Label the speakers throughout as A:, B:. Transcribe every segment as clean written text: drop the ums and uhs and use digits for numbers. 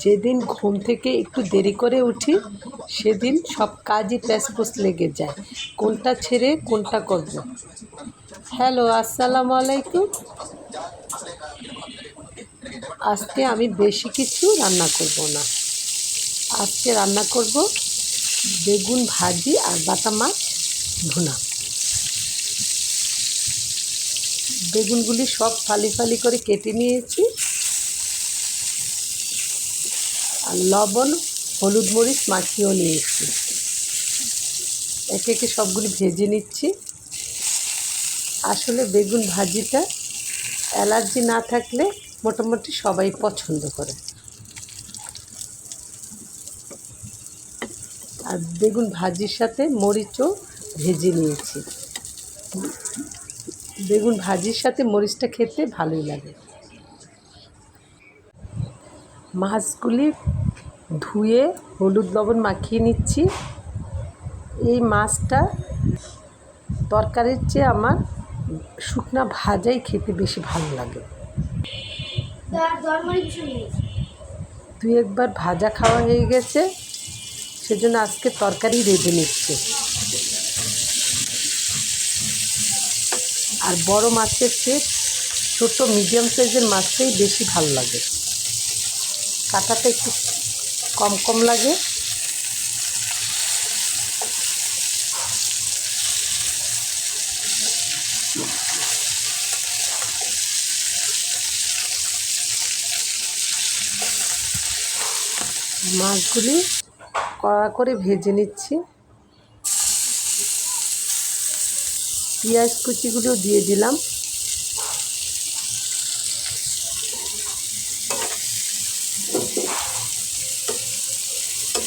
A: যেদিন ঘুম থেকে একটু দেরি করে উঠি সেদিন সব কাজই প্যাচপোচ লেগে যায়, কোনটা ছেড়ে কোনটা করব। হ্যালো, আসসালামু আলাইকুম। আজকে আমি বেশি কিছু রান্না করব না। আজকে রান্না করব বেগুন ভাজি আর বাটা মাছ ভুনা। বেগুনগুলি সব ফালি ফালি করে কেটে নিয়েছি, আর লবণ হলুদ মরিচ মাখিয়েও নিয়েছি। একে একে সবগুলি ভেজে নিচ্ছি। আসলে বেগুন ভাজিটা অ্যালার্জি না থাকলে মোটামুটি সবাই পছন্দ করে। আর বেগুন ভাজির সাথে মরিচও ভেজে নিয়েছি। বেগুন ভাজির সাথে মরিচটা খেতে ভালোই লাগে। মাছগুলি ধুয়ে হলুদ লবণ মাখিয়ে নিচ্ছি। এই মাছটা তরকারির চেয়ে আমার শুকনা ভাজাই খেতে বেশি ভালো লাগে। দুই একবার ভাজা খাওয়া হয়ে গেছে, সেজন্য আজকে তরকারি রেঁধে নিচ্ছি। আর বড় মাছের চেয়ে ছোটো মিডিয়াম সাইজের মাছটাই বেশি ভালো লাগে, কাটাটা একটু কম কম লাগে। মাছগুলি কড়া করে ভেজে নিচ্ছি। পেঁয়াজ কুচিগুলো দিয়ে দিলাম।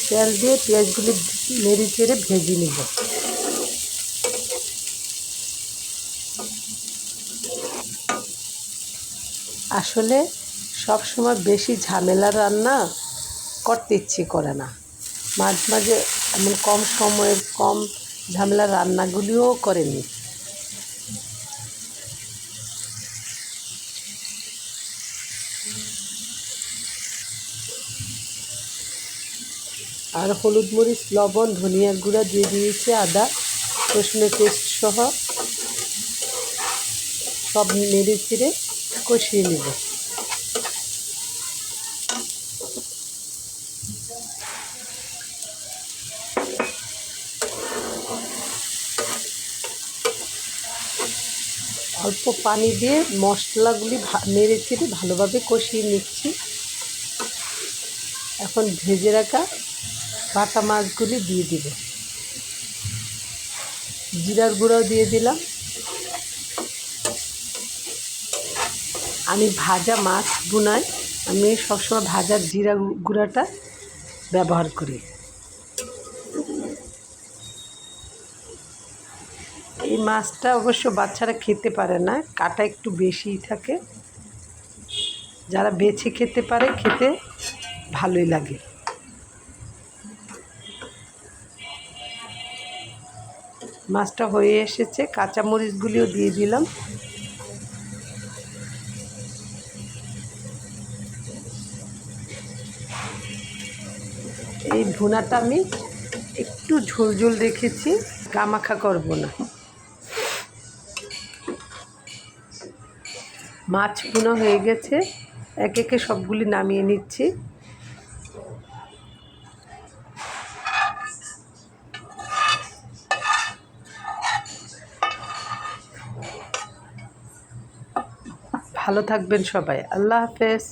A: তেল দিয়ে পেঁয়াজগুলি নেড়ে চেড়ে ভেজে নেব। আসলে সব সময় বেশি ঝামেলার রান্না করতে ইচ্ছে করে না, মাঝে মাঝে এমন কম সময়ের কম ঝামেলার রান্নাগুলিও করে নিই। আর হলুদ মরিচ লবণ ধনিয়ার গুঁড়া দিয়ে দিয়েছি, আদা রসুনের পেস্ট সহ সব নেড়ে চেড়ে কষিয়ে নেব। অল্প পানি দিয়ে মশলাগুলি নেড়ে চেড়ে ভালোভাবে কষিয়ে নিচ্ছি। এখন ভেজে রাখা বাটা মাছগুলি দিয়ে দিব, জিরার গুঁড়াও দিয়ে দিলাম। আমি ভাজা মাছ ভুনাই আমি সবসময় ভাজা জিরা গুঁড়াটা ব্যবহার করি। এই মাছটা অবশ্য বাচ্চারা খেতে পারে না, কাঁটা একটু বেশিই থাকে। যারা বেছে খেতে পারে খেতে ভালোই লাগে। মাছটা হয়ে এসেছে, কাঁচামরিচগুলিও দিয়ে দিলাম। এই ভুনাটা আমি একটু ঝোল ঝোল রেখেছি, গামাখা করব না। মাছ ভুনা হয়ে গেছে, একে একে সবগুলি নামিয়ে নিচ্ছি। ভালো থাকবেন সবাই, আল্লাহ হাফেজ।